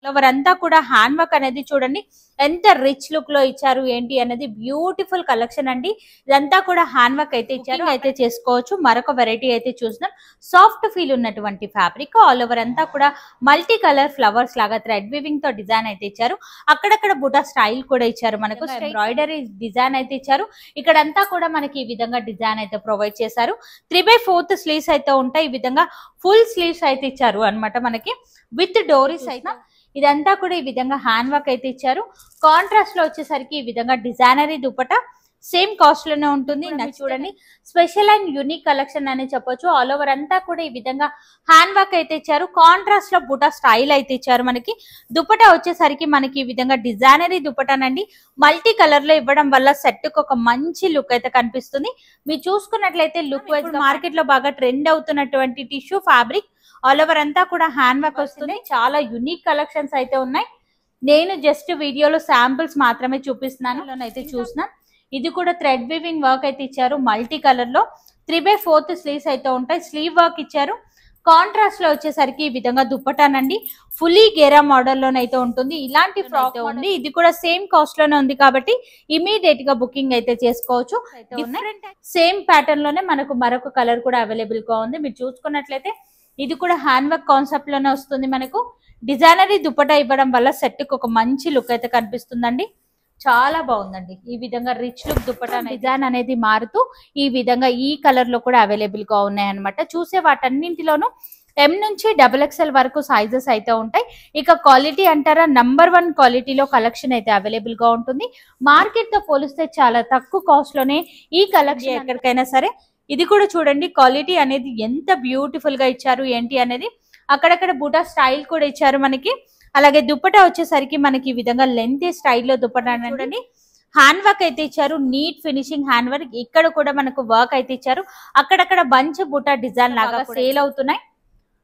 ఎవరంతా కూడా hand work అనేది చూడండి ఎంత రిచ్ లుక్ లో ఇచ్చారు ఏంటి అనేది బ్యూటిఫుల్ కలెక్షన్ అండి. ఇదంతా కూడా హ్యాండ్ వర్క్ అయితే ఇచ్చారు, అయితే చేసుకోవచ్చు. మరొక వెరైటీ అయితే చూసినాం, సాఫ్ట్ ఫీల్ ఉన్నటువంటి ఫ్యాబ్రిక్ ఆల్ ఓవర్ అంతా కూడా మల్టీ కలర్ ఫ్లవర్స్ లాగా థ్రెడ్ వీవింగ్ తో డిజైన్ అయితే ఇచ్చారు. అక్కడక్కడ బుటా స్టైల్ కూడా ఇచ్చారు, మనకు ఎంబ్రాయిడరీ డిజైన్ అయితే ఇచ్చారు. ఇక్కడంతా కూడా మనకి ఈ విధంగా డిజైన్ అయితే ప్రొవైడ్ చేశారు. 3/4 స్లీవ్స్ అయితే ఉంటాయి. ఈ విధంగా ఫుల్ స్లీవ్స్ అయితే ఇచ్చారు అన్నమాట మనకి విత్ డోరీస్ అయితే. ఇదంతా కూడా ఈ విధంగా హ్యాండ్ వర్క్ అయితే ఇచ్చారు. కాంట్రాస్ట్ లో వచ్చేసరికి ఈ విధంగా డిజైనరీ దుపట్టా సేమ్ కాస్ట్ లోనే ఉంటుంది. చూడండి స్పెషల్ అండ్ యూనిక్ కలెక్షన్ అని చెప్పొచ్చు. ఆల్ ఓవర్ అంతా కూడా ఈ విధంగా హ్యాండ్ వర్క్ అయితే ఇచ్చారు. కాంట్రాస్ట్ లో బుటా స్టైల్ అయితే ఇచ్చారు. మనకి దుపట్టా వచ్చేసరికి మనకి ఈ విధంగా డిజైనరీ దుపట్టానండి మల్టీ కలర్ లో ఇవ్వడం వల్ల సెట్ కు ఒక మంచి లుక్ అయితే కనిపిస్తుంది. మీరు చూసుకున్నట్లయితే లుక్ వైజ్ మార్కెట్ లో బాగా ట్రెండ్ అవుతున్నటువంటి టిష్యూ ఫ్యాబ్రిక్ ఆల్ ఓవర్ అంతా కూడా హ్యాండ్ వర్క్ వస్తుంది. చాలా యునిక్ కలెక్షన్స్ అయితే ఉన్నాయి. నేను జస్ట్ వీడియోలో శాంపిల్స్ మాత్రమే చూపిస్తున్నాను. అయితే చూస్తున్నాను, ఇది కూడా థ్రెడ్ వీవింగ్ వర్క్ అయితే ఇచ్చారు. మల్టీ కలర్ లో 3/4 స్లీవ్స్ అయితే ఉంటాయి. స్లీవ్ వర్క్ ఇచ్చారు. కాంట్రాస్ట్ లో వచ్చేసరికి ఈ విధంగా దుప్పటానండి ఫుల్లీ గేరా మోడల్ లోనైతే ఉంటుంది. ఇలాంటి ఫ్రాక్ ఉంది, ఇది కూడా సేమ్ కాస్ట్ లోనే ఉంది కాబట్టి ఇమీడియట్ గా బుకింగ్ అయితే చేసుకోవచ్చు. సేమ్ ప్యాటర్న్ లోనే మనకు మరొక కలర్ కూడా అవైలబుల్ గా ఉంది. మీరు చూసుకున్నట్లయితే ఇది కూడా హ్యాండ్ వర్క్ కాన్సెప్ట్ లోనే వస్తుంది. మనకు డిజైనరీ దుపట్టా ఇవ్వడం వల్ల సెట్ కు ఒక మంచి లుక్ అయితే కనిపిస్తుందండి. చాలా బాగుందండి. ఈ విధంగా రిచ్ లుక్ దుపట్టా డిజైన్ అనేది మారుతూ ఈ విధంగా ఈ కలర్ లో కూడా అవైలబుల్ గా ఉన్నాయి అనమాట. చూసే వాటన్నింటిలోనూ M నుంచి XXL వరకు సైజెస్ అయితే ఉంటాయి. ఇక క్వాలిటీ అంటారా, నంబర్ 1 క్వాలిటీలో కలెక్షన్ అయితే అవైలబుల్ గా ఉంటుంది. మార్కెట్ తో పోలిస్తే చాలా తక్కువ కాస్ట్ లోనే ఈ కలెక్షన్ ఎక్కడికైనా సరే. ఇది కూడా చూడండి క్వాలిటీ అనేది ఎంత బ్యూటిఫుల్ గా ఇచ్చారు ఏంటి అనేది. అక్కడక్కడ బూటా స్టైల్ కూడా ఇచ్చారు మనకి. అలాగే దుపట్టా వచ్చేసరికి మనకి ఈ విధంగా లెంత్ స్టైల్లో దుపట్టా చూడండి. హ్యాండ్ వర్క్ అయితే ఇచ్చారు, నీట్ ఫినిషింగ్ హ్యాండ్ వర్క్. ఇక్కడ కూడా మనకు వర్క్ అయితే ఇచ్చారు. అక్కడక్కడ బంచ్ బూటా డిజైన్ లాగా సేల్ అవుతున్నాయి.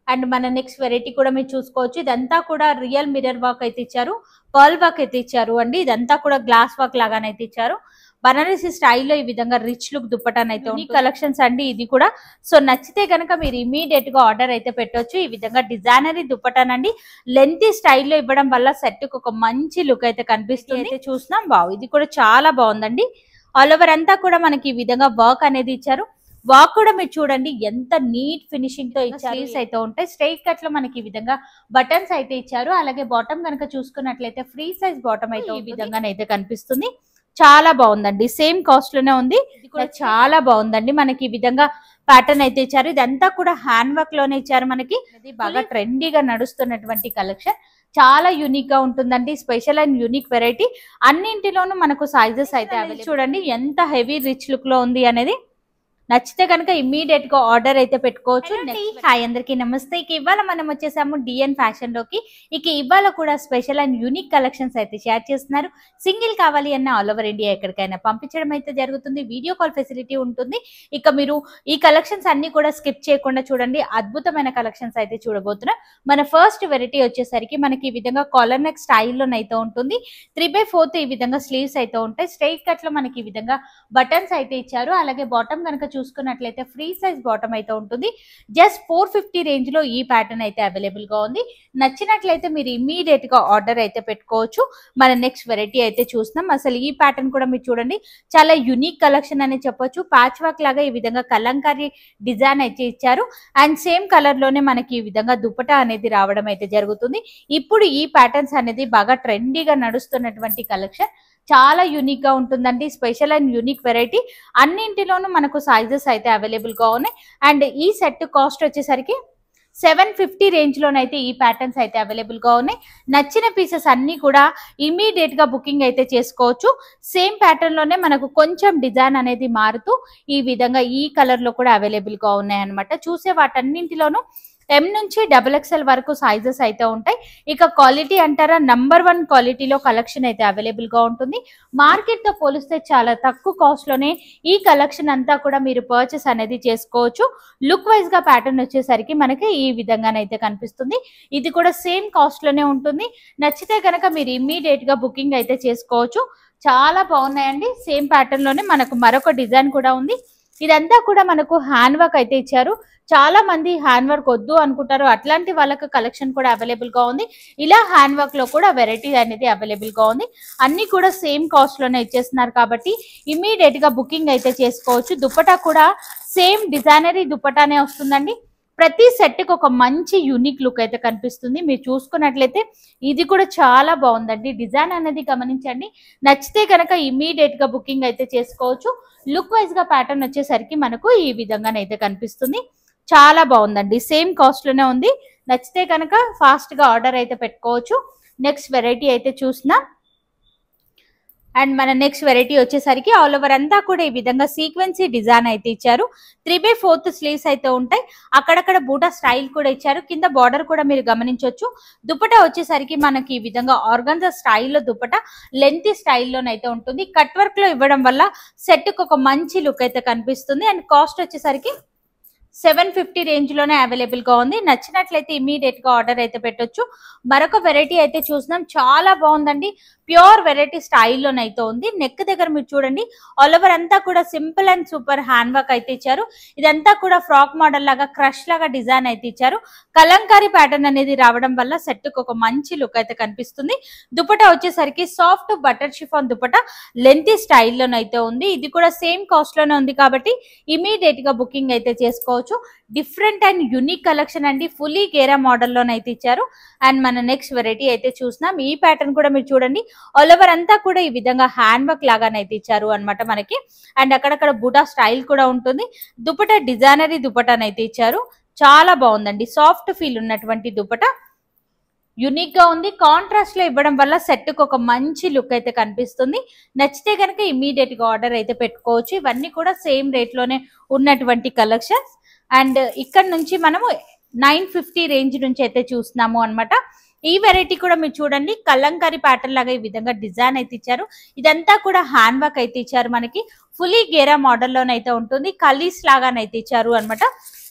అండ్ మన నెక్స్ట్ వెరైటీ కూడా మీరు చూసుకోవచ్చు. ఇదంతా కూడా రియల్ మిర్రర్ వర్క్ అయితే ఇచ్చారు, పర్ల్ వర్క్ అయితే ఇచ్చారు అండి. ఇదంతా కూడా గ్లాస్ వర్క్ లాగానైతే ఇచ్చారు. బనారసి స్టైల్లో ఈ విధంగా రిచ్ లుక్ దుపట్టానైతే ఈ కలెక్షన్స్ అండి ఇది కూడా. సో నచ్చితే కనుక మీరు ఇమీడియట్ గా ఆర్డర్ అయితే పెట్టొచ్చు. ఈ విధంగా డిజైనరీ దుపట్టానండి లెంతీ స్టైల్లో ఇవ్వడం వల్ల సెట్ కు ఒక మంచి లుక్ అయితే కనిపిస్తుంది. అయితే చూస్తున్నాం, వావ్ ఇది కూడా చాలా బాగుందండి. ఆల్ ఓవర్ అంతా కూడా మనకి ఈ విధంగా వర్క్ అనేది ఇచ్చారు. వర్క్ కూడా మీరు చూడండి ఎంత నీట్ ఫినిషింగ్ తో ఇచ్చారు. స్లీవ్స్ అయితే ఉంటాయి. స్ట్రైట్ కట్ లో మనకి ఈ విధంగా బటన్స్ అయితే ఇచ్చారు. అలాగే బాటమ్ కనుక చూసుకున్నట్లయితే ఫ్రీ సైజ్ బాటమ్ అయితే ఈ విధంగానైతే కనిపిస్తుంది. చాలా బాగుందండి. సేమ్ కాస్ట్ లోనే ఉంది. ఇది కూడా చాలా బాగుందండి. మనకి ఈ విధంగా ప్యాటర్న్ అయితే ఇచ్చారు. ఇదంతా కూడా హ్యాండ్ వర్క్ లోనే ఇచ్చారు. మనకి బాగా ట్రెండీగా నడుస్తున్నటువంటి కలెక్షన్. చాలా యూనిక్ గా ఉంటుందండి. Special and unique variety. అన్నింటిలోనూ మనకు సైజెస్ అయితే అవైలబుల్. చూడండి ఎంత హెవీ రిచ్ లుక్ లో ఉంది అనేది. నచ్చితే కనుక ఇమ్మీడియట్ గా ఆర్డర్ అయితే పెట్టుకోవచ్చు. హాయ్ అందరికి నమస్తే. ఇక ఇవాళ మనం వచ్చేసాము డిఎన్ ఫ్యాషన్ లోకి. ఇక ఇవాళ కూడా స్పెషల్ అండ్ యూనిక్ కలెక్షన్స్ అయితే షేర్ చేస్తున్నారు. సింగిల్ కావాలి అన్న ఆల్ ఓవర్ ఇండియా ఎక్కడికైనా పంపించడం అయితే జరుగుతుంది. వీడియో కాల్ ఫెసిలిటీ ఉంటుంది. ఇక మీరు ఈ కలెక్షన్స్ అన్ని కూడా స్కిప్ చేయకుండా చూడండి. అద్భుతమైన కలెక్షన్స్ అయితే చూడబోతున్నా. మన ఫస్ట్ వెరైటీ వచ్చేసరికి మనకి ఈ విధంగా కాలర్ నెక్ స్టైల్లోనైతే ఉంటుంది. 3/4 ఈ విధంగా స్లీవ్స్ అయితే ఉంటాయి. స్ట్రైట్ కట్ లో మనకి ఈ విధంగా బటన్స్ అయితే ఇచ్చారు. అలాగే బాటమ్ కనుక చూసుకున్నట్లయితే ఫ్రీ సైజ్ బాటమ్ అయితే ఉంటుంది. జస్ట్ 450 రేంజ్ లో ఈ ప్యాటర్న్ అయితే అవైలబుల్ గా ఉంది. నచ్చినట్లయితే మీరు ఇమీడియట్ గా ఆర్డర్ అయితే పెట్టుకోవచ్చు. మన నెక్స్ట్ వెరైటీ అయితే చూస్తున్నాం. అసలు ఈ ప్యాటర్న్ కూడా మీరు చూడండి చాలా యూనిక్ కలెక్షన్ అని చెప్పొచ్చు. ప్యాచ్ వర్క్ లాగా ఈ విధంగా కలంకారీ డిజైన్ అయితే ఇచ్చారు. అండ్ సేమ్ కలర్ లోనే మనకి ఈ విధంగా దుపట్టా అనేది రావడం అయితే జరుగుతుంది. ఇప్పుడు ఈ ప్యాటర్న్స్ అనేది బాగా ట్రెండీగా నడుస్తున్నటువంటి కలెక్షన్. చాలా యూనిక్ గా ఉంటుందండి. Special and unique variety. అన్నింటిలోనూ మనకు సైజెస్ అయితే అవైలబుల్ గా ఉన్నాయి. అండ్ ఈ సెట్ కాస్ట్ వచ్చేసరికి 750 రేంజ్ లోనైతే ఈ ప్యాటర్న్స్ అయితే అవైలబుల్ గా ఉన్నాయి. నచ్చిన పీసెస్ అన్ని కూడా ఇమీడియట్ గా బుకింగ్ అయితే చేసుకోవచ్చు. సేమ్ ప్యాటర్న్ లోనే మనకు కొంచెం డిజైన్ అనేది మారుతూ ఈ విధంగా ఈ కలర్ లో కూడా అవైలబుల్ గా ఉన్నాయి అనమాట. చూసే వాటన్నింటిలోనూ M నుంచి XXL వరకు సైజెస్ అయితే ఉంటాయి. ఇక క్వాలిటీ అంటారా, నంబర్ 1 క్వాలిటీలో కలెక్షన్ అయితే అవైలబుల్ గా ఉంటుంది. మార్కెట్ తో పోలిస్తే చాలా తక్కువ కాస్ట్ లోనే ఈ కలెక్షన్ అంతా కూడా మీరు పర్చేస్ అనేది చేసుకోవచ్చు. లుక్ వైజ్ గా ప్యాటర్న్ వచ్చేసరికి మనకి ఈ విధంగానైతే కనిపిస్తుంది. ఇది కూడా సేమ్ కాస్ట్ లోనే ఉంటుంది. నచ్చితే కనుక మీరు ఇమ్మీడియట్ గా బుకింగ్ అయితే చేసుకోవచ్చు. చాలా బాగున్నాయండి. సేమ్ ప్యాటర్న్ లోనే మనకు మరొక డిజైన్ కూడా ఉంది. ఇదంతా కూడా మనకు హ్యాండ్ వర్క్ అయితే ఇచ్చారు. చాలా మంది హ్యాండ్ వర్క్ వద్దు అనుకుంటారు, అట్లాంటి వాళ్ళకి కలెక్షన్ కూడా అవైలబుల్ గా ఉంది. ఇలా హ్యాండ్ వర్క్ లో కూడా వెరైటీ అనేది అవైలబుల్ గా ఉంది. అన్ని కూడా సేమ్ కాస్ట్ లోనే ఇచ్చేస్తున్నారు కాబట్టి ఇమీడియట్ గా బుకింగ్ అయితే చేసుకోవచ్చు. దుపట్టా కూడా సేమ్ డిజైనరీ దుపట్టానే వస్తుందండి. ప్రతి సెట్ కి ఒక మంచి యూనిక్ లుక్ అయితే కనిపిస్తుంది. మీరు చూసుకున్నట్లయితే ఇది కూడా చాలా బాగుందండి. డిజైన్ అనేది గమనించండి. నచ్చితే కనుక ఇమీడియట్ గా బుకింగ్ అయితే చేసుకోవచ్చు. లుక్ వైజ్ గా ప్యాటర్న్ వచ్చేసరికి మనకు ఈ విధంగానైతే కనిపిస్తుంది. చాలా బాగుందండి. సేమ్ కాస్ట్ లోనే ఉంది. నచ్చితే కనుక ఫాస్ట్ గా ఆర్డర్ అయితే పెట్టుకోవచ్చు. నెక్స్ట్ వెరైటీ అయితే చూసినా. అండ్ మన నెక్స్ట్ వెరైటీ వచ్చేసరికి ఆల్ ఓవర్ అంతా కూడా ఈ విధంగా సీక్వెన్సీ డిజైన్ అయితే ఇచ్చారు. 3/4 స్లీవ్స్ అయితే ఉంటాయి. అక్కడక్కడ బూటా స్టైల్ కూడా ఇచ్చారు. కింద బార్డర్ కూడా మీరు గమనించవచ్చు. దుపట్టా వచ్చేసరికి మనకి ఈ విధంగా ఆర్గంజా స్టైల్లో దుపట్టా లెంత్ స్టైల్లోనైతే ఉంటుంది. కట్ వర్క్ లో ఇవ్వడం వల్ల సెట్ కు ఒక మంచి లుక్ అయితే కనిపిస్తుంది. అండ్ కాస్ట్ వచ్చేసరికి 750 రేంజ్ లోనే అవైలబుల్ గా ఉంది. నచ్చినట్లయితే ఇమీడియట్ గా ఆర్డర్ అయితే పెట్టొచ్చు. మరొక వెరైటీ అయితే చూస్తున్నాం. చాలా బాగుందండి. ప్యూర్ వెరైటీ స్టైల్లోనైతే ఉంది. నెక్ దగ్గర మీరు చూడండి, ఆల్ ఓవర్ అంతా కూడా simple and super hand work అయితే ఇచ్చారు. ఇదంతా కూడా ఫ్రాక్ మోడల్ లాగా క్రష్ లాగా డిజైన్ అయితే ఇచ్చారు. కలంకారీ ప్యాటర్న్ అనేది రావడం వల్ల సెట్ కు ఒక మంచి లుక్ అయితే కనిపిస్తుంది. దుపట్టా వచ్చేసరికి soft butter chiffon dupatta lengthy స్టైల్లోనైతే ఉంది. ఇది కూడా సేమ్ కాస్ట్ లోనే ఉంది కాబట్టి ఇమీడియట్ గా బుకింగ్ అయితే చేసుకోవచ్చు. డిఫరెంట్ అండ్ యూనిక్ కలెక్షన్ అండి. ఫుల్లీ గేరా మోడల్లోనైతే ఇచ్చారు. అండ్ మన నెక్స్ట్ వెరైటీ అయితే చూసినాం. ఈ ప్యాటర్న్ కూడా మీరు చూడండి, ఆల్ ఓవర్ అంతా కూడా ఈ విధంగా హ్యాండ్ వర్క్ లాగానైతే ఇచ్చారు అనమాట మనకి. అండ్ అక్కడక్కడ బుటా స్టైల్ కూడా ఉంటుంది. దుపట్టా డిజైనరీ దుపట్టానైతే ఇచ్చారు. చాలా బాగుందండి. సాఫ్ట్ ఫీల్ ఉన్నటువంటి దుపట్టా యూనిక్ గా ఉంది. కాంట్రాస్ట్ లో ఇవ్వడం వల్ల సెట్ కు ఒక మంచి లుక్ అయితే కనిపిస్తుంది. నచ్చితే కనుక ఇమీడియట్ గా ఆర్డర్ అయితే పెట్టుకోవచ్చు. ఇవన్నీ కూడా సేమ్ రేట్ లోనే ఉన్నటువంటి కలెక్షన్స్. అండ్ ఇక్కడ నుంచి మనము 950 రేంజ్ నుంచి అయితే చూస్తున్నాము అనమాట. ఈ వెరైటీ కూడా మీరు చూడండి, కలంకారీ ప్యాటర్న్ లాగా ఈ విధంగా డిజైన్ అయితే ఇచ్చారు. ఇదంతా కూడా హ్యాండ్ వర్క్ అయితే ఇచ్చారు. మనకి ఫుల్లీ గేరా మోడల్లోనైతే ఉంటుంది. కలీస్ లాగానైతే ఇచ్చారు అనమాట.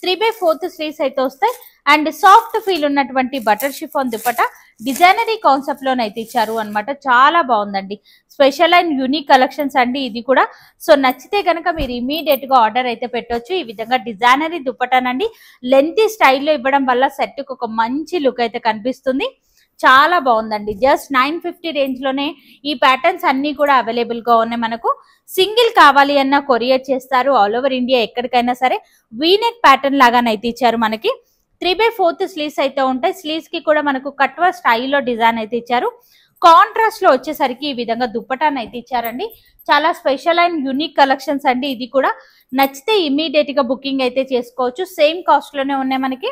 3/4 స్లీవ్స్ అయితే వస్తాయి. అండ్ సాఫ్ట్ ఫీల్ ఉన్నటువంటి butter chiffon dupatta designer concept లోనైతే ఇచ్చారు అనమాట. చాలా బాగుందండి. స్పెషల్ అండ్ యూనిక్ కలెక్షన్స్ అండి ఇది కూడా. సో నచ్చితే కనుక మీరు ఇమీడియట్ గా ఆర్డర్ అయితే పెట్టొచ్చు. ఈ విధంగా డిజైనరీ దుపట్టానండి లెంతీ స్టైల్లో ఇవ్వడం వల్ల సెట్ కు ఒక మంచి లుక్ అయితే కనిపిస్తుంది. చాలా బాగుందండి. జస్ట్ 950 రేంజ్ లోనే ఈ ప్యాటర్న్స్ అన్ని కూడా అవైలబుల్ గా ఉన్నాయి. మనకు సింగిల్ కావాలి అన్న కొరియర్ చేస్తారు. ఆల్ ఓవర్ ఇండియా ఎక్కడికైనా సరే. వీనెక్ ప్యాటర్న్ లాగానైతే ఇచ్చారు. మనకి 3/4 స్లీవ్స్ అయితే ఉంటాయి. స్లీవ్స్ కి కూడా మనకు కట్వా స్టైల్లో డిజైన్ అయితే ఇచ్చారు. కాంట్రాస్ట్ లో వచ్చేసరికి ఈ విధంగా దుపట్టాను అయితే ఇచ్చారండి. చాలా స్పెషల్ అండ్ యూనిక్ కలెక్షన్స్ అండి ఇది కూడా. నచ్చితే ఇమీడియట్ గా బుకింగ్ అయితే చేసుకోవచ్చు. సేమ్ కాస్ట్ లోనే ఉన్నాయి మనకి.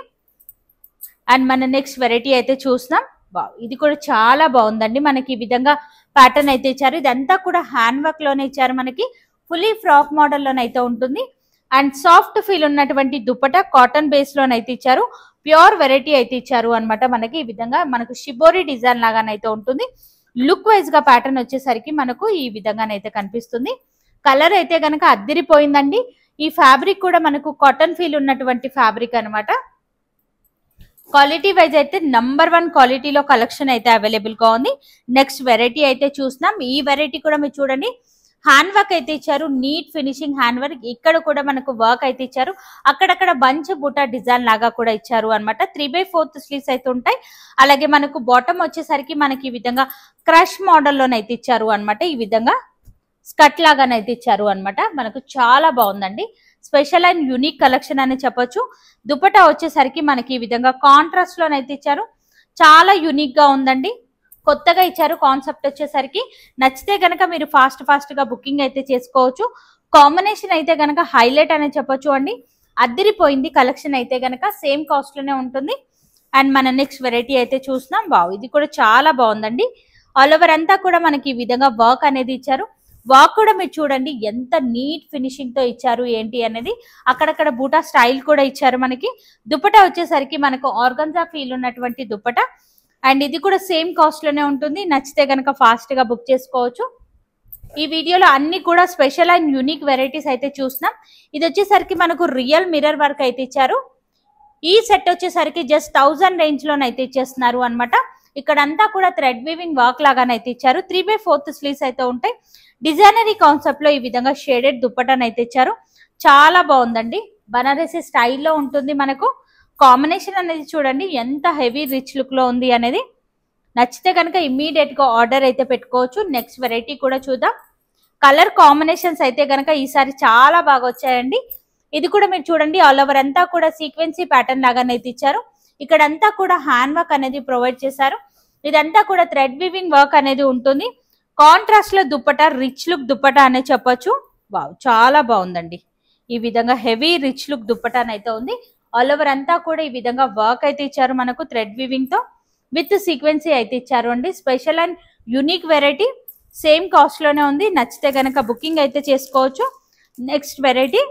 అండ్ మన నెక్స్ట్ వెరైటీ అయితే చూస్తున్నాం. ఇది కూడా చాలా బాగుందండి. మనకి ఈ విధంగా ప్యాటర్న్ అయితే ఇచ్చారు. ఇదంతా కూడా హ్యాండ్ వర్క్ లోనే ఇచ్చారు. మనకి ఫుల్లీ ఫ్రాక్ మోడల్ లోనైతే ఉంటుంది. అండ్ సాఫ్ట్ ఫీల్ ఉన్నటువంటి దుపట్టా కాటన్ బేస్ లోనైతే ఇచ్చారు. ప్యూర్ వెరైటీ అయితే ఇచ్చారు అనమాట. మనకి ఈ విధంగా మనకు షిబోరి డిజైన్ లాగానైతే ఉంటుంది. లుక్ వైజ్ గా ప్యాటర్న్ వచ్చేసరికి మనకు ఈ విధంగానైతే కనిపిస్తుంది. కలర్ అయితే గనక అద్దిరిపోయిందండి. ఈ ఫ్యాబ్రిక్ కూడా మనకు కాటన్ ఫీల్ ఉన్నటువంటి ఫ్యాబ్రిక్ అనమాట. క్వాలిటీ వైజ్ అయితే నంబర్ 1 క్వాలిటీలో కలెక్షన్ అయితే అవైలబుల్ గా ఉంది. నెక్స్ట్ వెరైటీ అయితే చూస్తున్నాం. ఈ వెరైటీ కూడా మీరు చూడండి, హ్యాండ్ వర్క్ అయితే ఇచ్చారు. Neat finishing hand work. ఇక్కడ కూడా మనకు వర్క్ అయితే ఇచ్చారు. అక్కడక్కడ బంచ్ బూటా డిజైన్ లాగా కూడా ఇచ్చారు అనమాట. 3/4 స్లీవ్స్ అయితే ఉంటాయి. అలాగే మనకు బాటమ్ వచ్చేసరికి మనకి ఈ విధంగా క్రష్ మోడల్లోనైతే ఇచ్చారు అనమాట. ఈ విధంగా స్కర్ట్ లాగానైతే ఇచ్చారు అనమాట. మనకు చాలా బాగుందండి. స్పెషల్ అండ్ యూనిక్ కలెక్షన్ అని చెప్పొచ్చు. దుపట్టా వచ్చేసరికి మనకి ఈ విధంగా కాంట్రాస్ట్ లోనైతే ఇచ్చారు. చాలా యూనిక్ గా ఉందండి. కొత్తగా ఇచ్చారు కాన్సెప్ట్ వచ్చేసరికి. నచ్చితే గనక మీరు ఫాస్ట్ గా బుకింగ్ అయితే చేసుకోవచ్చు. కాంబినేషన్ అయితే గనక హైలైట్ అనే చెప్పొచ్చు అండి. అద్దిరిపోయింది కలెక్షన్ అయితే గనక. సేమ్ కాస్ట్ లోనే ఉంటుంది. అండ్ మన నెక్స్ట్ వెరైటీ అయితే చూస్తున్నాం. వావ్, ఇది కూడా చాలా బాగుందండి. ఆల్ ఓవర్ అంతా కూడా మనకి ఈ విధంగా వర్క్ అనేది ఇచ్చారు. వర్క్ కూడా మీరు చూడండి ఎంత నీట్ ఫినిషింగ్ తో ఇచ్చారు ఏంటి అనేది. అక్కడక్కడ బూటా స్టైల్ కూడా ఇచ్చారు మనకి. దుపట్టా వచ్చేసరికి మనకు ఆర్గంజా ఫీల్ ఉన్నటువంటి దుపట్టా. అండ్ ఇది కూడా సేమ్ కాస్ట్ లోనే ఉంటుంది. నచ్చితే గనక ఫాస్ట్ గా బుక్ చేసుకోవచ్చు. ఈ వీడియోలో అన్ని కూడా స్పెషల్ అండ్ యూనిక్ వెరైటీస్ అయితే చూస్తున్నాం. ఇది వచ్చేసరికి మనకు రియల్ మిర్రర్ వర్క్ అయితే ఇచ్చారు. ఈ సెట్ వచ్చేసరికి జస్ట్ 1000 రేంజ్ లోనైతే ఇచ్చేస్తున్నారు అనమాట. ఇక్కడంతా కూడా థ్రెడ్ వీవింగ్ వర్క్ లాగానైతే ఇచ్చారు. 3/4 స్లీవ్స్ అయితే ఉంటాయి. డిజైనరీ కాన్సెప్ట్ లో ఈ విధంగా షేడెడ్ దుపట్టానైతే ఇచ్చారు. చాలా బాగుందండి. బనారసి స్టైల్లో ఉంటుంది. మనకు కాంబినేషన్ అనేది చూడండి ఎంత హెవీ రిచ్ లుక్ లో ఉంది అనేది. నచ్చితే కనుక ఇమ్మీడియట్ గా ఆర్డర్ అయితే పెట్టుకోవచ్చు. నెక్స్ట్ వెరైటీ కూడా చూద్దాం. కలర్ కాంబినేషన్స్ అయితే కనుక ఈసారి చాలా బాగా వచ్చాయండి. ఇది కూడా మీరు చూడండి ఆల్ ఓవర్ అంతా కూడా సీక్వెన్సీ ప్యాటర్న్ లాగానైతే ఇచ్చారు. ఇక్కడంతా కూడా హ్యాండ్ వర్క్ అనేది ప్రొవైడ్ చేశారు. ఇదంతా కూడా థ్రెడ్ వీవింగ్ వర్క్ అనేది ఉంటుంది. కాంట్రాస్ట్ లో దుప్పటా, రిచ్ లుక్ దుప్పటా అనే చెప్పొచ్చు. వావ్, చాలా బాగుందండి. ఈ విధంగా హెవీ రిచ్ లుక్ దుప్పటా అయితే ఉంది. ఆల్ ఓవర్ అంతా కూడా ఈ విధంగా వర్క్ అయితే ఇచ్చారు మనకు థ్రెడ్ వీవింగ్ తో విత్ సీక్వెన్సీ అయితే ఇచ్చారు అండి. Special and unique variety, same cost లోనే ఉంది. నచ్చితే కనుక బుకింగ్ అయితే చేసుకోవచ్చు. నెక్స్ట్ వెరైటీ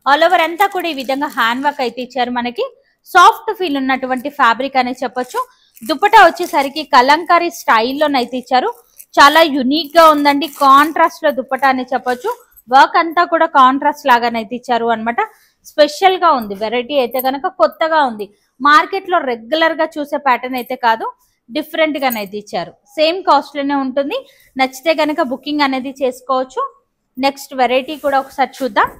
ఆల్ ఓవర్ అంతా కూడా ఈ విధంగా హ్యాండ్ వర్క్ అయితే ఇచ్చారు మనకి. సాఫ్ట్ ఫీల్ ఉన్నటువంటి ఫ్యాబ్రిక్ అనే చెప్పొచ్చు. దుపట్టా వచ్చేసరికి కలంకారీ స్టైల్లోనైతే ఇచ్చారు. చాలా యునిక్ గా ఉందండి. కాంట్రాస్ట్ లో దుపట్టా అని చెప్పొచ్చు. వర్క్ అంతా కూడా కాంట్రాస్ట్ లాగానైతే ఇచ్చారు అనమాట. స్పెషల్ గా ఉంది వెరైటీ అయితే కనుక, కొత్తగా ఉంది. మార్కెట్ లో రెగ్యులర్ గా చూసే ప్యాటర్న్ అయితే కాదు, డిఫరెంట్ గానైతే ఇచ్చారు. సేమ్ కాస్ట్ లోనే ఉంటుంది. నచ్చితే కనుక బుకింగ్ అనేది చేసుకోవచ్చు. నెక్స్ట్ వెరైటీ కూడా ఒకసారి చూద్దాం.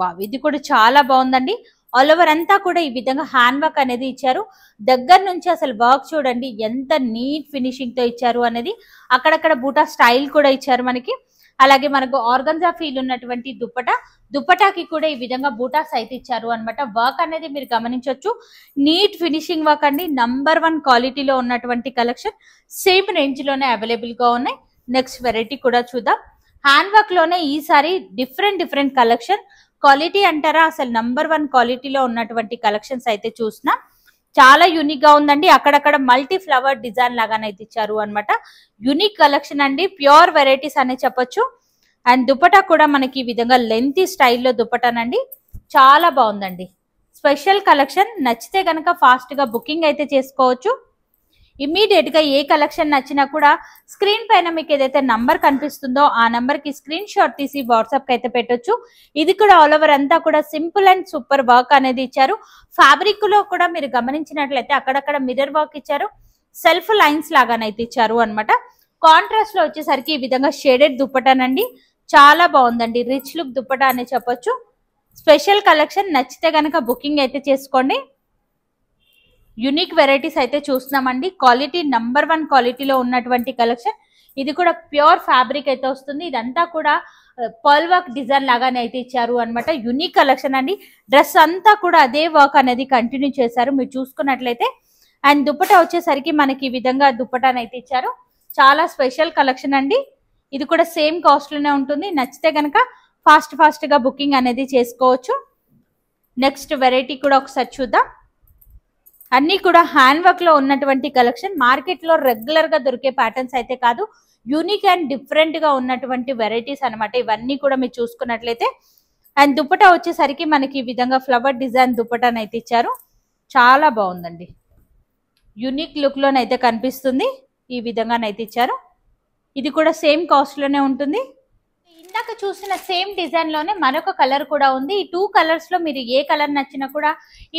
వావ్, ఇది కూడా చాలా బాగుందండి. ఆల్ ఓవర్ అంతా కూడా ఈ విధంగా హ్యాండ్ వర్క్ అనేది ఇచ్చారు. దగ్గర నుంచి అసలు వర్క్ చూడండి ఎంత నీట్ ఫినిషింగ్ తో ఇచ్చారు అనేది. అక్కడక్కడ బూటా స్టైల్ కూడా ఇచ్చారు మనకి. అలాగే మనకు ఆర్గంజా ఫీల్ ఉన్నటువంటి దుపటాకి కూడా ఈ విధంగా బూటాస్ అయితే ఇచ్చారు అనమాట. వర్క్ అనేది మీరు గమనించవచ్చు. నీట్ ఫినిషింగ్ వర్క్ అండి. #1 క్వాలిటీలో ఉన్నటువంటి కలెక్షన్ సేమ్ రేంజ్ లోనే అవైలబుల్ గా ఉన్నాయి. నెక్స్ట్ వెరైటీ కూడా చూద్దాం. హ్యాండ్ వర్క్ లోనే ఈసారి డిఫరెంట్ కలెక్షన్. క్వాలిటీ అంటారా, అసలు #1 క్వాలిటీలో ఉన్నటువంటి కలెక్షన్స్ అయితే చూసినా చాలా యూనిక్ గా ఉందండి. అక్కడక్కడ మల్టీ ఫ్లవర్ డిజైన్ లాగానైతే ఇచ్చారు అనమాట. యూనిక్ కలెక్షన్ అండి. ప్యూర్ వెరైటీస్ అనే చెప్పొచ్చు. అండ్ దుపట్టా కూడా మనకి ఈ విధంగా లెంతీ స్టైల్లో దుపట్టానండి. చాలా బాగుందండి. Special collection. నచ్చితే కనుక ఫాస్ట్ గా బుకింగ్ అయితే చేసుకోవచ్చు. ఇమ్మీడియట్ గా ఏ కలెక్షన్ నచ్చినా కూడా స్క్రీన్ పైన మీకు ఏదైతే నంబర్ కనిపిస్తుందో ఆ నంబర్ కి స్క్రీన్ షాట్ తీసి వాట్సాప్ కి అయితే పెట్టొచ్చు. ఇది కూడా ఆల్ ఓవర్ అంతా కూడా సింపుల్ అండ్ సూపర్ వర్క్ అనేది ఇచ్చారు. ఫ్యాబ్రిక్ లో కూడా మీరు గమనించినట్లయితే అక్కడక్కడ మిర్రర్ వర్క్ ఇచ్చారు. సెల్ఫ్ లైన్స్ లాగానైతే ఇచ్చారు అనమాట. కాంట్రాస్ట్ లో వచ్చేసరికి ఈ విధంగా షేడెడ్ దుప్పటానండి. చాలా బాగుందండి. రిచ్ లుక్ దుప్పటా అని చెప్పొచ్చు. Special collection. నచ్చితే కనుక బుకింగ్ అయితే చేసుకోండి. యూనిక్ వెరైటీస్ అయితే చూస్తున్నామండి. క్వాలిటీ #1 క్వాలిటీలో ఉన్నటువంటి కలెక్షన్. ఇది కూడా ప్యూర్ ఫ్యాబ్రిక్ అయితే వస్తుంది. ఇదంతా కూడా పర్ల్ వర్క్ డిజైన్ లాగానే అయితే ఇచ్చారు అనమాట. యూనిక్ కలెక్షన్ అండి. డ్రెస్ అంతా కూడా అదే వర్క్ అనేది కంటిన్యూ చేశారు మీరు చూసుకున్నట్లయితే. అండ్ దుపట్టా వచ్చేసరికి మనకి ఈ విధంగా దుపట్టానైతే ఇచ్చారు. చాలా స్పెషల్ కలెక్షన్ అండి. ఇది కూడా సేమ్ కాస్ట్ లోనే ఉంటుంది. నచ్చితే కనుక ఫాస్ట్ గా బుకింగ్ అనేది చేసుకోవచ్చు. నెక్స్ట్ వెరైటీ కూడా ఒకసారి చూద్దాం. అన్ని కూడా హ్యాండ్ వర్క్ లో ఉన్నటువంటి కలెక్షన్. మార్కెట్ లో రెగ్యులర్ గా దొరికే ప్యాటర్న్స్ అయితే కాదు, యూనిక్ అండ్ డిఫరెంట్ గా ఉన్నటువంటి వెరైటీస్ అనమాట ఇవన్నీ కూడా మీరు చూసుకున్నట్లయితే. అండ్ దుపట్టా వచ్చేసరికి మనకి ఈ విధంగా ఫ్లవర్ డిజైన్ దుపట్టానైతే ఇచ్చారు. చాలా బాగుందండి. యూనిక్ లుక్ లోనైతే కనిపిస్తుంది. ఈ విధంగానైతే ఇచ్చారు. ఇది కూడా సేమ్ కాస్ట్ లోనే ఉంటుంది. ఇందాక చూసిన సేమ్ డిజైన్ లోనే మరొక కలర్ కూడా ఉంది. ఈ 2 కలర్స్ లో మీరు ఏ కలర్ నచ్చినా కూడా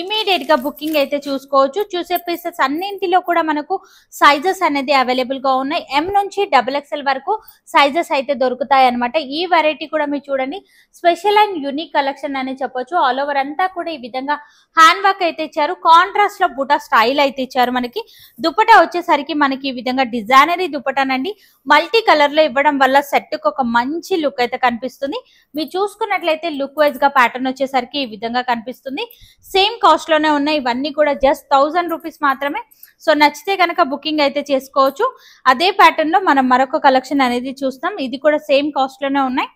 ఇమీడియట్ గా బుకింగ్ అయితే చూసుకోవచ్చు. చూసే పీసెస్ అన్నింటిలో కూడా మనకు సైజెస్ అనేది అవైలబుల్ గా ఉన్నాయి. M నుంచి XXL వరకు సైజెస్ అయితే దొరుకుతాయి అనమాట. ఈ వెరైటీ కూడా మీరు చూడండి స్పెషల్ అండ్ యూనిక్ కలెక్షన్ అని చెప్పొచ్చు. ఆల్ ఓవర్ అంతా కూడా ఈ విధంగా హ్యాండ్ వర్క్ అయితే ఇచ్చారు. కాంట్రాస్ట్ లో బుటా స్టైల్ అయితే ఇచ్చారు మనకి. దుపట్టా వచ్చేసరికి మనకి ఈ విధంగా డిజైనరీ దుపట్టానండి. మల్టీ కలర్ లో ఇవ్వడం వల్ల సెట్ కు ఒక మంచి లుక్ అయితే కనిపిస్తుంది. మీరు చూసుకున్నట్లయితే లుక్ వైజ్ గా ప్యాటర్న్ వచ్చేసరికి ఈ విధంగా కనిపిస్తుంది. సేమ్ కాస్ట్ లోనే ఉన్నాయి. ఇవన్నీ కూడా జస్ట్ 1000 రూపీస్ మాత్రమే. సో నచ్చితే కనుక బుకింగ్ అయితే చేసుకోవచ్చు. అదే ప్యాటర్న్ లో మనం మరొక కలెక్షన్ అనేది చూస్తాం. ఇది కూడా సేమ్ కాస్ట్ లోనే ఉన్నాయి.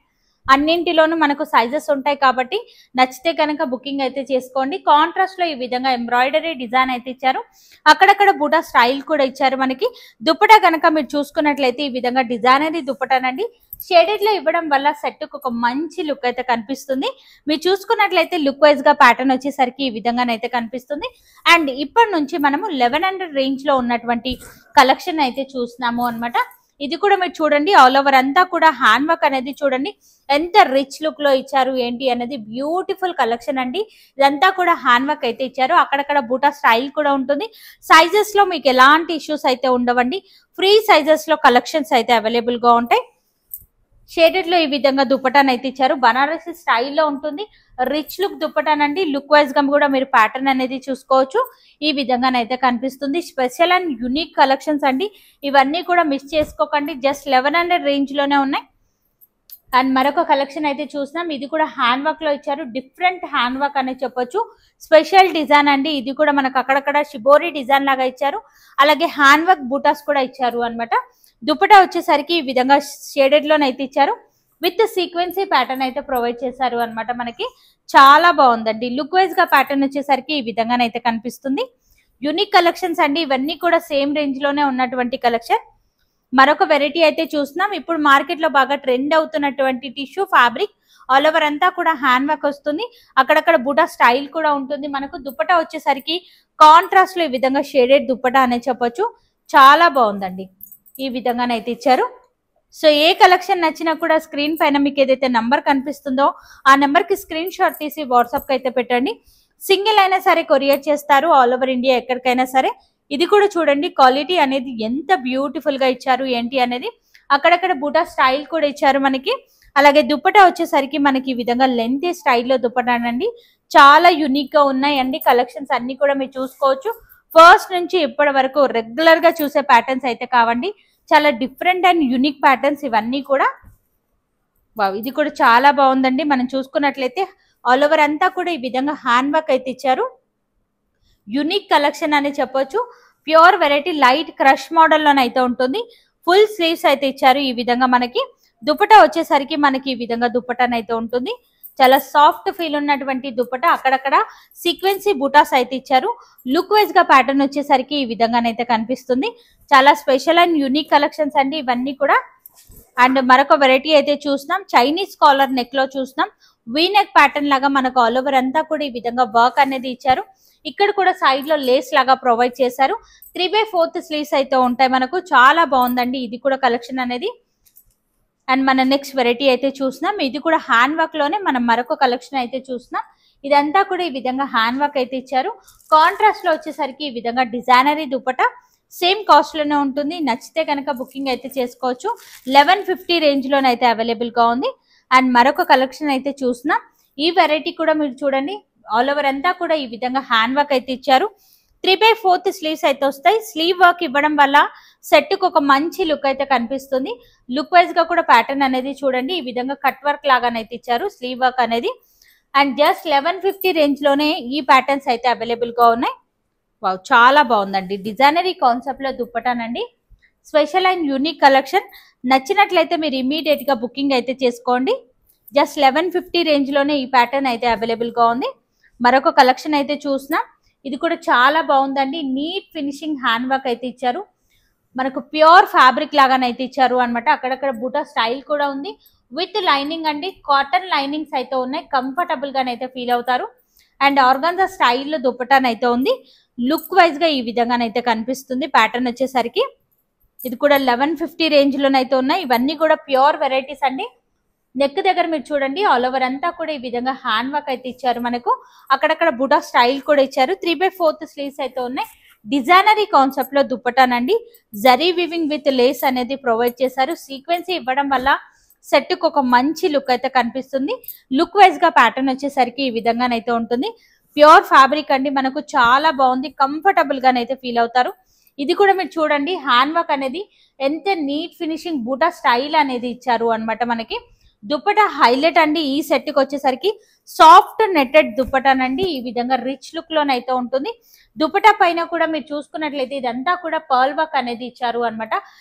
అన్నింటిలోనూ మనకు సైజెస్ ఉంటాయి కాబట్టి నచ్చితే కనుక బుకింగ్ అయితే చేసుకోండి. కాంట్రాస్ట్ లో ఈ విధంగా ఎంబ్రాయిడరీ డిజైన్ అయితే ఇచ్చారు. అక్కడక్కడ బూటా స్టైల్ కూడా ఇచ్చారు మనకి. దుపట్టా కనుక మీరు చూసుకున్నట్లయితే ఈ విధంగా డిజైనరీ దుపట్టానండి. షేడెడ్ లో ఇవ్వడం వల్ల సెట్ కు ఒక మంచి లుక్ అయితే కనిపిస్తుంది. మీరు చూసుకున్నట్లయితే లుక్ వైజ్ గా ప్యాటర్న్ వచ్చేసరికి ఈ విధంగానైతే కనిపిస్తుంది. అండ్ ఇప్పటి నుంచి మనము 1100 రేంజ్ లో ఉన్నటువంటి కలెక్షన్ అయితే చూస్తున్నాము అనమాట. ఇది కూడా మీరు చూడండి ఆల్ ఓవర్ అంతా కూడా హ్యాండ్ వర్క్ అనేది చూడండి ఎంత రిచ్ లుక్ లో ఇచ్చారు ఏంటి అనేది. బ్యూటిఫుల్ కలెక్షన్ అండి. ఇదంతా కూడా హ్యాండ్ వర్క్ అయితే ఇచ్చారు. అక్కడక్కడ బూటా స్టైల్ కూడా ఉంటుంది. సైజెస్ లో మీకు ఎలాంటి ఇష్యూస్ అయితే ఉండవండి. ఫ్రీ సైజెస్ లో కలెక్షన్స్ అయితే అవైలబుల్ గా ఉంటాయి. షేడెడ్ లో ఈ విధంగా దుపటాన్ అయితే ఇచ్చారు. బనారసి స్టైల్లో ఉంటుంది. రిచ్ లుక్ దుపటాన్ లుక్ వైజ్ గా కూడా మీరు ప్యాటర్న్ అనేది చూసుకోవచ్చు. ఈ విధంగానైతే కనిపిస్తుంది. స్పెషల్ అండ్ యూనిక్ కలెక్షన్స్ అండి. ఇవన్నీ కూడా మిస్ చేసుకోకండి. జస్ట్ 1100 రేంజ్ లోనే ఉన్నాయి. అండ్ మరొక కలెక్షన్ అయితే చూసినాం. ఇది కూడా హ్యాండ్ వర్క్ లో ఇచ్చారు. డిఫరెంట్ హ్యాండ్ వర్క్ అనేది చెప్పొచ్చు. స్పెషల్ డిజైన్ అండి. ఇది కూడా మనకు అక్కడక్కడ షిబోరి డిజైన్ లాగా ఇచ్చారు. అలాగే హ్యాండ్ వర్క్ బూటాస్ కూడా ఇచ్చారు అనమాట. దుపట్టా వచ్చేసరికి ఈ విధంగా షేడెడ్ లోనైతే ఇచ్చారు. విత్ సీక్వెన్సీ ప్యాటర్న్ అయితే ప్రొవైడ్ చేశారు అనమాట. మనకి చాలా బాగుందండి. లుక్ వైజ్ గా ప్యాటర్న్ వచ్చేసరికి ఈ విధంగానైతే కనిపిస్తుంది. యూనిక్ కలెక్షన్స్ అండి. ఇవన్నీ కూడా సేమ్ రేంజ్ లోనే ఉన్నటువంటి కలెక్షన్. మరొక వెరైటీ అయితే చూస్తున్నాం. ఇప్పుడు మార్కెట్ లో బాగా ట్రెండ్ అవుతున్నటువంటి టిష్యూ ఫ్యాబ్రిక్ ఆల్ ఓవర్ అంతా కూడా హ్యాండ్ వర్క్ వస్తుంది. అక్కడక్కడ బూటా స్టైల్ కూడా ఉంటుంది. మనకు దుపట్టా వచ్చేసరికి కాంట్రాస్ట్ లో ఈ విధంగా షేడెడ్ దుపట్టా అనే చెప్పొచ్చు. చాలా బాగుందండి. ఈ విధంగానైతే ఇచ్చారు. సో ఏ కలెక్షన్ నచ్చినా కూడా స్క్రీన్ పైన మీకు ఏదైతే నంబర్ కనిపిస్తుందో ఆ నెంబర్ కి స్క్రీన్ షాట్ తీసి వాట్సాప్ కి అయితే పెట్టండి. సింగిల్ అయినా సరే కొరియర్ చేస్తారు. ఆల్ ఓవర్ ఇండియా ఎక్కడికైనా సరే. ఇది కూడా చూడండి క్వాలిటీ అనేది ఎంత బ్యూటిఫుల్ గా ఇచ్చారు ఏంటి అనేది. అక్కడక్కడ బూటా స్టైల్ కూడా ఇచ్చారు మనకి. అలాగే దుపట్టా వచ్చేసరికి మనకి ఈ విధంగా లెంత్ స్టైల్లో దుపట్టానండి. చాలా యూనిక్ గా ఉన్నాయండి. కలెక్షన్స్ అన్ని కూడా మీరు చూసుకోవచ్చు. ఫస్ట్ నుంచి ఇప్పటి వరకు రెగ్యులర్ గా చూసే ప్యాటర్న్స్ అయితే కావండి. చాలా డిఫరెంట్ అండ్ యూనిక్ ప్యాటర్న్స్ ఇవన్నీ కూడా. వావ్, ఇది కూడా చాలా బాగుందండి. మనం చూసుకున్నట్లయితే ఆల్ ఓవర్ అంతా కూడా ఈ విధంగా హ్యాండ్ వర్క్ అయితే ఇచ్చారు. యూనిక్ కలెక్షన్ అని చెప్పొచ్చు. Pure variety light crush model లోనైతే ఉంటుంది. ఫుల్ స్లీవ్స్ అయితే ఇచ్చారు. ఈ విధంగా మనకి దుపట్టా వచ్చేసరికి మనకి ఈ విధంగా దుపట్టానైతే ఉంటుంది. చాలా సాఫ్ట్ ఫీల్ ఉన్నటువంటి దుపట్టా. అక్కడక్కడ సీక్వెన్సీ బూటాస్ అయితే ఇచ్చారు. లుక్ వైజ్ గా ప్యాటర్న్ వచ్చేసరికి ఈ విధంగానైతే కనిపిస్తుంది. చాలా స్పెషల్ అండ్ యూనిక్ కలెక్షన్స్ అండి ఇవన్నీ కూడా. అండ్ మరొక వెరైటీ అయితే చూస్తున్నాం. చైనీస్ కాలర్ నెక్ లో చూస్తున్నాం. వీ నెక్ ప్యాటర్న్ లాగా మనకు ఆల్ ఓవర్ అంతా కూడా ఈ విధంగా వర్క్ అనేది ఇచ్చారు. ఇక్కడ కూడా సైడ్ లో లేస్ లాగా ప్రొవైడ్ చేశారు. 3/4 స్లీవ్స్ అయితే ఉంటాయి మనకు. చాలా బాగుందండి ఇది కూడా కలెక్షన్ అనేది. అండ్ మన నెక్స్ట్ వెరైటీ అయితే చూస్తున్నాం. ఇది కూడా హ్యాండ్ వర్క్ లోనే మనం మరొక కలెక్షన్ అయితే చూస్తున్నాం. ఇదంతా కూడా ఈ విధంగా హ్యాండ్ వర్క్ అయితే ఇచ్చారు. కాంట్రాస్ట్ లో వచ్చేసరికి ఈ విధంగా డిజైనరీ దుపట్టా సేమ్ కాస్ట్ లోనే ఉంటుంది. నచ్చితే కనుక బుకింగ్ అయితే చేసుకోవచ్చు. 1150 రేంజ్ లోనైతే అవైలబుల్ గా ఉంది. అండ్ మరొక కలెక్షన్ అయితే చూస్తున్నాం. ఈ వెరైటీ కూడా మీరు చూడండి ఆల్ ఓవర్ అంతా కూడా ఈ విధంగా హ్యాండ్ వర్క్ అయితే ఇచ్చారు. 3/4 స్లీవ్స్ అయితే వస్తాయి. స్లీవ్ వర్క్ ఇవ్వడం వల్ల సెట్ కు ఒక మంచి లుక్ అయితే కనిపిస్తుంది. లుక్ వైజ్ గా కూడా ప్యాటర్న్ అనేది చూడండి ఈ విధంగా కట్ వర్క్ లాగానైతే ఇచ్చారు స్లీవ్ వర్క్ అనేది. అండ్ జస్ట్ 1150 రేంజ్ లోనే ఈ ప్యాటర్న్స్ అయితే అవైలబుల్ గా ఉన్నాయి. వావ్, చాలా బాగుందండి. డిజైనరీ కాన్సెప్ట్ లో దుప్పటానండి. Special and unique collection. నచ్చినట్లయితే మీరు ఇమీడియట్ గా బుకింగ్ అయితే చేసుకోండి. జస్ట్ 1150 రేంజ్ లోనే ఈ ప్యాటర్న్ అయితే అవైలబుల్ గా ఉంది. మరొక కలెక్షన్ అయితే చూసినా. ఇది కూడా చాలా బాగుందండి. నీట్ ఫినిషింగ్ హ్యాండ్ వర్క్ అయితే ఇచ్చారు. మనకు ప్యూర్ ఫ్యాబ్రిక్ లాగానైతే ఇచ్చారు అనమాట. అక్కడక్కడ బూటా స్టైల్ కూడా ఉంది. విత్ లైనింగ్ అండి. కాటన్ లైనింగ్స్ అయితే ఉన్నాయి. కంఫర్టబుల్ గానైతే ఫీల్ అవుతారు. అండ్ ఆర్గాన్జా స్టైల్లో దుపట్టానైతే ఉంది. లుక్ వైజ్ గా ఈ విధంగానైతే కనిపిస్తుంది ప్యాటర్న్ వచ్చేసరికి. ఇది కూడా 1150 రేంజ్ లోనైతే ఉన్నాయి. ఇవన్నీ కూడా ప్యూర్ వెరైటీస్ అండి. నెక్ దగ్గర మీరు చూడండి ఆల్ ఓవర్ అంతా కూడా ఈ విధంగా హ్యాండ్ వర్క్ అయితే ఇచ్చారు మనకు. అక్కడక్కడ బుటా స్టైల్ కూడా ఇచ్చారు. 3/4 స్లీవ్స్ అయితే ఉన్నాయి. డిజైనరీ కాన్సెప్ట్ లో దుపట్టానండి. జరీ వివింగ్ విత్ లేస్ అనేది ప్రొవైడ్ చేశారు. సీక్వెన్సీ ఇవ్వడం వల్ల సెట్ కు ఒక మంచి లుక్ అయితే కనిపిస్తుంది. లుక్ వైజ్ గా ప్యాటర్న్ వచ్చేసరికి ఈ విధంగానైతే ఉంటుంది. ప్యూర్ ఫ్యాబ్రిక్ అండి. మనకు చాలా బాగుంది. కంఫర్టబుల్ గానైతే ఫీల్ అవుతారు. ఇది కూడా మీరు చూడండి హ్యాండ్ వర్క్ అనేది ఎంత నీట్ ఫినిషింగ్ బూటా స్టైల్ అనేది ఇచ్చారు అనమాట మనకి. దుపట్టా హైలైట్ అండి. ఈ సెట్ కి వచ్చేసరికి సాఫ్ట్ నెట్టెడ్ దుపట్టానండి. ఈ విధంగా రిచ్ లుక్ లోనైతే ఉంటుంది. దుపట్టా పైన కూడా మీరు చూసుకున్నట్లయితే ఇదంతా కూడా పర్ల్ వర్క్ అనేది ఇచ్చారు అనమాట.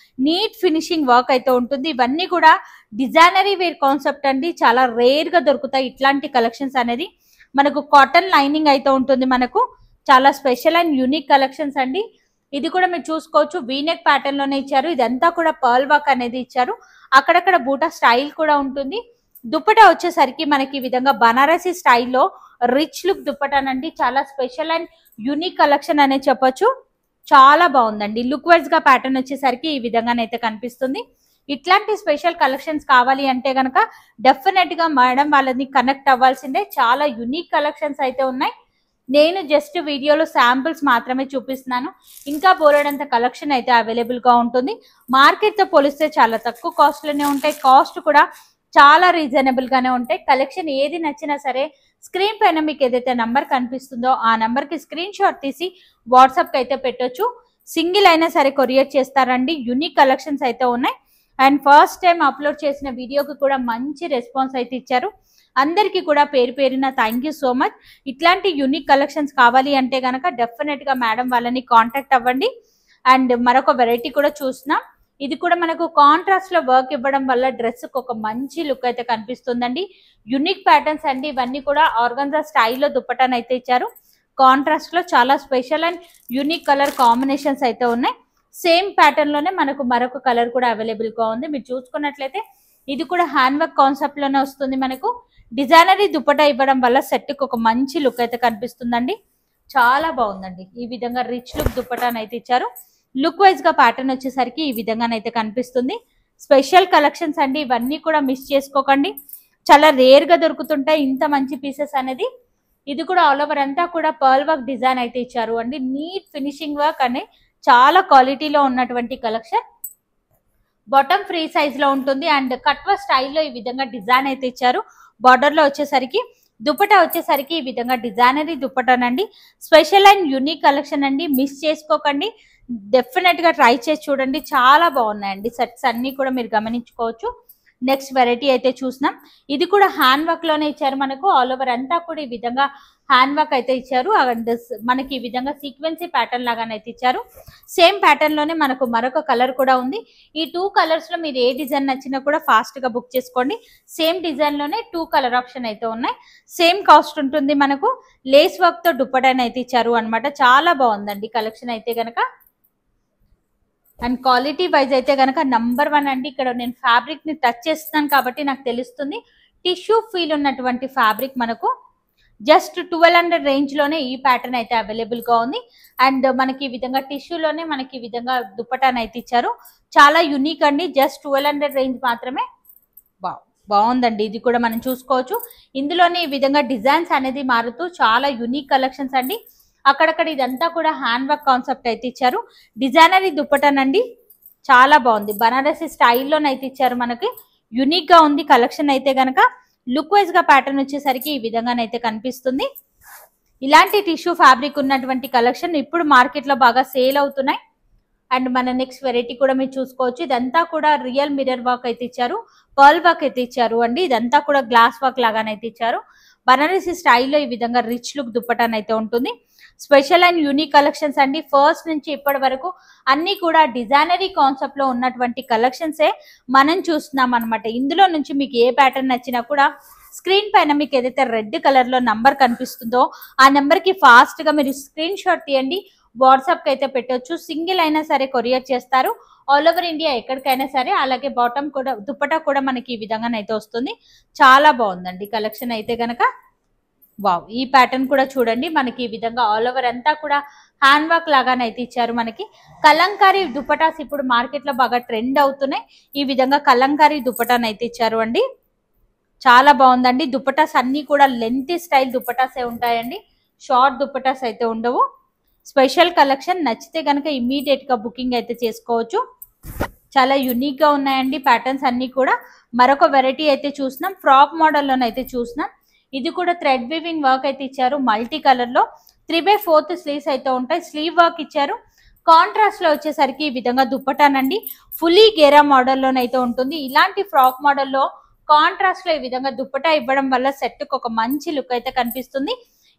నీట్ ఫినిషింగ్ వర్క్ అయితే ఉంటుంది. ఇవన్నీ కూడా డిజైనరీ వేర్ కాన్సెప్ట్ అండి. చాలా రేర్ గా దొరుకుతాయి ఇట్లాంటి కలెక్షన్స్ అనేది. మనకు కాటన్ లైనింగ్ అయితే ఉంటుంది. మనకు చాలా స్పెషల్ అండ్ యూనిక్ కలెక్షన్స్ అండి. ఇది కూడా మీరు చూసుకోవచ్చు. వీనెక్ ప్యాటర్న్ లోనే ఇచ్చారు. ఇదంతా కూడా పర్ల్ వర్క్ అనేది ఇచ్చారు. అక్కడక్కడ బూటా స్టైల్ కూడా ఉంటుంది. దుపట్టా వచ్చేసరికి మనకి ఈ విధంగా బనారసి స్టైల్లో రిచ్ లుక్ దుపట్టానండి. చాలా స్పెషల్ అండ్ యూనిక్ కలెక్షన్ అనే చెప్పొచ్చు. చాలా బాగుందండి. లుక్ వైజ్ గా ప్యాటర్న్ వచ్చేసరికి ఈ విధంగానైతే కనిపిస్తుంది. ఇట్లాంటి స్పెషల్ కలెక్షన్స్ కావాలి అంటే కనుక డెఫినెట్ గా మేడం వాళ్ళని కనెక్ట్ అవ్వాల్సిందే. చాలా యూనిక్ కలెక్షన్స్ అయితే ఉన్నాయి. నేను జస్ట్ వీడియోలో శాంపిల్స్ మాత్రమే చూపిస్తున్నాను. ఇంకా బోలెడంత కలెక్షన్ అయితే అవైలబుల్ గా ఉంటుంది. మార్కెట్ తో పోలిస్తే చాలా తక్కువ కాస్ట్ లోనే ఉంటాయి. కాస్ట్ కూడా చాలా రీజనబుల్ గానే ఉంటాయి. కలెక్షన్ ఏది నచ్చినా సరే స్క్రీన్ పైన మీకు ఏదైతే నంబర్ కనిపిస్తుందో ఆ నంబర్ కి స్క్రీన్ షాట్ తీసి వాట్సాప్ కి అయితే పెట్టొచ్చు. సింగిల్ అయినా సరే కొరియర్ చేస్తారండి. యూనిక్ కలెక్షన్స్ అయితే ఉన్నాయి. అండ్ ఫస్ట్ టైం అప్లోడ్ చేసిన వీడియోకి కూడా మంచి రెస్పాన్స్ అయితే ఇచ్చారు. అందరికీ కూడా పేరు పేరున థ్యాంక్ యూ సో మచ్. ఇట్లాంటి యూనిక్ కలెక్షన్స్ కావాలి అంటే కనుక డెఫినెట్ గా మేడం వాళ్ళని కాంటాక్ట్ అవ్వండి. అండ్ మరొక వెరైటీ కూడా చూస్తున్నాం. ఇది కూడా మనకు కాంట్రాస్ట్ లో వర్క్ ఇవ్వడం వల్ల డ్రెస్ కు ఒక మంచి లుక్ అయితే కనిపిస్తుందండి. యూనిక్ ప్యాటర్న్స్ అండి ఇవన్నీ కూడా ఆర్గన్జా స్టైల్లో దుప్పటాన్ అయితే ఇచ్చారు. కాంట్రాస్ట్ లో చాలా special and unique colour combinations అయితే ఉన్నాయి. సేమ్ ప్యాటర్న్ లోనే మనకు మరొక కలర్ కూడా అవైలబుల్ గా ఉంది. మీరు చూసుకున్నట్లయితే ఇది కూడా హ్యాండ్ వర్క్ కాన్సెప్ట్ లోనే వస్తుంది. మనకు డిజైనరీ దుపట్టా ఇవ్వడం వల్ల సెట్ కి ఒక మంచి లుక్ అయితే కనిపిస్తుందండి. చాలా బాగుందండి. ఈ విధంగా రిచ్ లుక్ దుపట్టాను అయితే ఇచ్చారు. లుక్ వైజ్ గా ప్యాటర్న్ వచ్చేసరికి ఈ విధంగానైతే కనిపిస్తుంది. స్పెషల్ కలెక్షన్స్ అండి ఇవన్నీ కూడా మిస్ చేసుకోకండి. చాలా రేర్ గా దొరుకుతుంటాయి ఇంత మంచి పీసెస్ అనేది. ఇది కూడా ఆల్ ఓవర్ అంతా కూడా పర్ల్ వర్క్ డిజైన్ అయితే ఇచ్చారు అండి. నీట్ ఫినిషింగ్ వర్క్ అనే చాలా క్వాలిటీలో ఉన్నటువంటి కలెక్షన్. బాటమ్ ఫ్రీ సైజ్ లో ఉంటుంది అండ్ కట్వ స్టైల్లో ఈ విధంగా డిజైన్ అయితే ఇచ్చారు. బార్డర్ లో వచ్చేసరికి దుపట్టా వచ్చేసరికి ఈ విధంగా డిజైనరీ దుపట్టానండి. స్పెషల్ అండ్ యూనిక్ కలెక్షన్ అండి. మిస్ చేసుకోకండి. డెఫినెట్ గా ట్రై చేసి చూడండి. చాలా బాగున్నాయండి సెట్స్ అన్ని కూడా మీరు గమనించుకోవచ్చు. నెక్స్ట్ వెరైటీ అయితే చూసినాం. ఇది కూడా హ్యాండ్ వర్క్ లోనే ఇచ్చారు. మనకు ఆల్ ఓవర్ అంతా కూడా ఈ విధంగా హ్యాండ్ వర్క్ అయితే ఇచ్చారు. అండ్ మనకి ఈ విధంగా సీక్వెన్సీ ప్యాటర్న్ లాగానైతే ఇచ్చారు. సేమ్ ప్యాటర్న్ లోనే మనకు మరొక కలర్ కూడా ఉంది. ఈ 2 కలర్స్ లో మీరు ఏ డిజైన్ నచ్చినా కూడా ఫాస్ట్ గా బుక్ చేసుకోండి. సేమ్ డిజైన్ లోనే 2 కలర్ ఆప్షన్ అయితే ఉన్నాయి. సేమ్ కాస్ట్ ఉంటుంది. మనకు లేస్ వర్క్ తో దుప్పటాని అయితే ఇచ్చారు అనమాట. చాలా బాగుందండి కలెక్షన్ అయితే గనక. అండ్ క్వాలిటీ వైజ్ అయితే గనక నంబర్ 1 అండి. ఇక్కడ నేను ఫ్యాబ్రిక్ ని టచ్ చేస్తున్నాను కాబట్టి నాకు తెలుస్తుంది. టిష్యూ ఫీల్ ఉన్నటువంటి ఫ్యాబ్రిక్ మనకు జస్ట్ 1200 రేంజ్ లోనే ఈ ప్యాటర్న్ అయితే అవైలబుల్ గా ఉంది. అండ్ మనకి ఈ విధంగా టిష్యూలోనే మనకి ఈ విధంగా దుపట్టాను అయితే ఇచ్చారు. చాలా యూనిక్ అండి. జస్ట్ 1200 రేంజ్ మాత్రమే. బాగుందండి. ఇది కూడా మనం చూసుకోవచ్చు. ఇందులోనే ఈ విధంగా డిజైన్స్ అనేది మారుతూ చాలా యూనిక్ కలెక్షన్స్ అండి. అక్కడక్కడ ఇదంతా కూడా హ్యాండ్ వర్క్ కాన్సెప్ట్ అయితే ఇచ్చారు. డిజైనరీ దుపట్టానండి. చాలా బాగుంది. బనారసి స్టైల్లోనైతే ఇచ్చారు. మనకి యూనిక్ గా ఉంది కలెక్షన్ అయితే గనక. లుక్ వైజ్ గా ప్యాటర్న్ వచ్చేసరికి ఈ విధంగానైతే కనిపిస్తుంది. ఇలాంటి టిష్యూ ఫ్యాబ్రిక్ ఉన్నటువంటి కలెక్షన్ ఇప్పుడు మార్కెట్ లో బాగా సేల్ అవుతున్నాయి. అండ్ మన నెక్స్ట్ వెరైటీ కూడా మీరు చూసుకోవచ్చు. ఇదంతా కూడా రియల్ మిర్రర్ వర్క్ అయితే ఇచ్చారు. పర్ల్ వర్క్ అయితే ఇచ్చారు అండి. ఇదంతా కూడా గ్లాస్ వర్క్ లాగానైతే ఇచ్చారు. బనారసి స్టైల్లో ఈ విధంగా రిచ్ లుక్ దుపట్టాన్ అయితే ఉంటుంది. స్పెషల్ అండ్ యూనిక్ కలెక్షన్స్ అండి. ఫస్ట్ నుంచి ఇప్పటి వరకు అన్ని కూడా డిజైనరీ కాన్సెప్ట్ లో ఉన్నటువంటి కలెక్షన్సే మనం చూస్తున్నాం అనమాట. ఇందులో నుంచి మీకు ఏ ప్యాటర్న్ నచ్చినా కూడా స్క్రీన్ పైన మీకు ఏదైతే రెడ్ కలర్ లో నంబర్ కనిపిస్తుందో ఆ నెంబర్ కి ఫాస్ట్ గా మీరు స్క్రీన్ షాట్ తీయండి. వాట్సాప్ కి అయితే పెట్టొచ్చు. సింగిల్ అయినా సరే కొరియర్ చేస్తారు. ఆల్ ఓవర్ ఇండియా ఎక్కడికైనా సరే. అలాగే బాటమ్ కూడా దుపట్టా కూడా మనకి ఈ విధంగానైతే వస్తుంది. చాలా బాగుందండి కలెక్షన్ అయితే గనక. వావ్, ఈ ప్యాటర్న్ కూడా చూడండి. మనకి ఈ విధంగా ఆల్ ఓవర్ అంతా కూడా హ్యాండ్ వర్క్ లాగానైతే ఇచ్చారు. మనకి కలంకారీ దుపటాస్ ఇప్పుడు మార్కెట్ లో బాగా ట్రెండ్ అవుతున్నాయి. ఈ విధంగా కలంకారీ దుపటాన్ అయితే ఇచ్చారు అండి. చాలా బాగుందండి. దుపటాస్ అన్ని కూడా లెంత్ స్టైల్ దుపటాసే ఉంటాయండి. షార్ట్ దుపటాస్ అయితే ఉండవు. Special collection. నచ్చితే కనుక ఇమ్మీడియట్ గా బుకింగ్ అయితే చేసుకోవచ్చు. చాలా యూనిక్ గా ఉన్నాయండి ప్యాటర్న్స్ అన్ని కూడా. మరొక వెరైటీ అయితే చూసినాం. ఫ్రాక్ మోడల్లోనైతే చూసినాం. ఇది కూడా థ్రెడ్ వీవింగ్ వర్క్ అయితే ఇచ్చారు. మల్టీ కలర్ లో 3/4 స్లీవ్స్ అయితే ఉంటాయి. స్లీవ్ వర్క్ ఇచ్చారు. కాంట్రాస్ట్ లో వచ్చేసరికి ఈ విధంగా దుపట్టానండి. ఫుల్లీ గేరా మోడల్లోనైతే ఉంటుంది. ఇలాంటి ఫ్రాక్ మోడల్లో కాంట్రాస్ట్ లో ఈ విధంగా దుపట్టా ఇవ్వడం వల్ల సెట్ కు ఒక మంచి లుక్ అయితే కనిపిస్తుంది.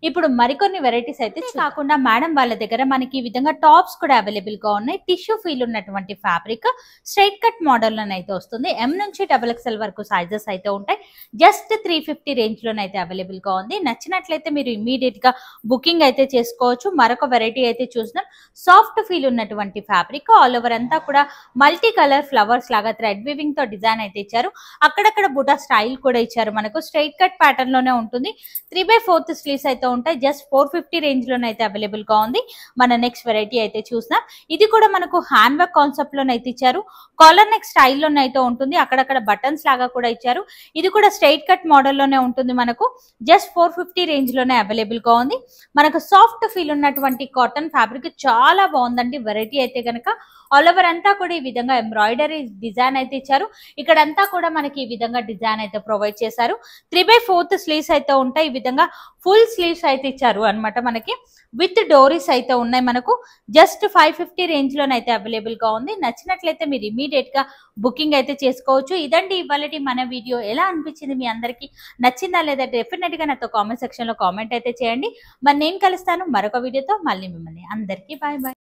ఇప్పుడు మరికొన్ని వెరైటీస్ అయితే కాకుండా మేడం వాళ్ళ దగ్గర మనకి ఈ విధంగా టాప్స్ కూడా అవైలబుల్ గా ఉన్నాయి. టిష్యూ ఫీల్ ఉన్నటువంటి ఫ్యాబ్రిక్ స్ట్రైట్ కట్ మోడల్ లోనైతే వస్తుంది. M నుంచి XXL వరకు సైజెస్ అయితే ఉంటాయి. జస్ట్ 350 రేంజ్ లోనైతే అవైలబుల్ గా ఉంది. నచ్చినట్లయితే మీరు ఇమ్మీడియట్ గా బుకింగ్ అయితే చేసుకోవచ్చు. మరొక వెరైటీ అయితే చూసినాం. సాఫ్ట్ ఫీల్ ఉన్నటువంటి ఫ్యాబ్రిక్ ఆల్ ఓవర్ అంతా కూడా మల్టీ కలర్ ఫ్లవర్స్ లాగా థ్రెడ్ వీవింగ్ తో డిజైన్ అయితే ఇచ్చారు. అక్కడక్కడ బుటా స్టైల్ కూడా ఇచ్చారు. మనకు స్ట్రైట్ కట్ ప్యాటర్న్ లోనే ఉంటుంది. 3/4 స్లీవ్స్ అయితే అయితే ఉంటాయి. జస్ట్ 450 రేంజ్ లోనైతే అవైలబుల్ గా ఉంది. మన నెక్స్ట్ వెరైటీ అయితే చూద్దాం. ఇది కూడా మనకు హ్యాండ్ వర్క్ కాన్సెప్ట్ లోనైతే ఇచ్చారు. కాలర్ నెక్ స్టైల్లోనైతే ఉంటుంది. అక్కడక్కడ బటన్స్ లాగా కూడా ఇచ్చారు. ఇది కూడా స్ట్రైట్ కట్ మోడల్లోనే ఉంటుంది. మనకు జస్ట్ 450 రేంజ్ లోనే అవైలబుల్ గా ఉంది. మనకు సాఫ్ట్ ఫీల్ ఉన్నటువంటి కాటన్ ఫ్యాబ్రిక్ చాలా బాగుందండి. వెరైటీ అయితే కనుక ఆల్ ఓవర్ అంతా కూడా ఈ విధంగా ఎంబ్రాయిడరీ డిజైన్ అయితే ఇచ్చారు. ఇక్కడంతా కూడా మనకి ఈ విధంగా డిజైన్ అయితే ప్రొవైడ్ చేశారు. 3/4 స్లీవ్స్ అయితే ఉంటాయి. ఈ విధంగా ఫుల్ స్లీవ్స్ అయితే ఇచ్చారు అన్నమాట. మనకి విత్ డోరీస్ అయితే ఉన్నాయి. మనకు జస్ట్ 550 రేంజ్ లోనైతే అవైలబుల్ గా ఉంది. నచ్చినట్లయితే మీరు ఇమీడియట్ గా బుకింగ్ అయితే చేసుకోవచ్చు. ఇదండి ఇవాళటి మన వీడియో. ఎలా అనిపించింది, మీ అందరికి నచ్చిందా లేదా డెఫినెట్ గా నాతో కామెంట్ సెక్షన్ లో కామెంట్ అయితే చేయండి. మరి నేను కలుస్తాను మరొక వీడియోతో. మళ్ళీ మిమ్మల్ని అందరికీ బాయ్ బాయ్.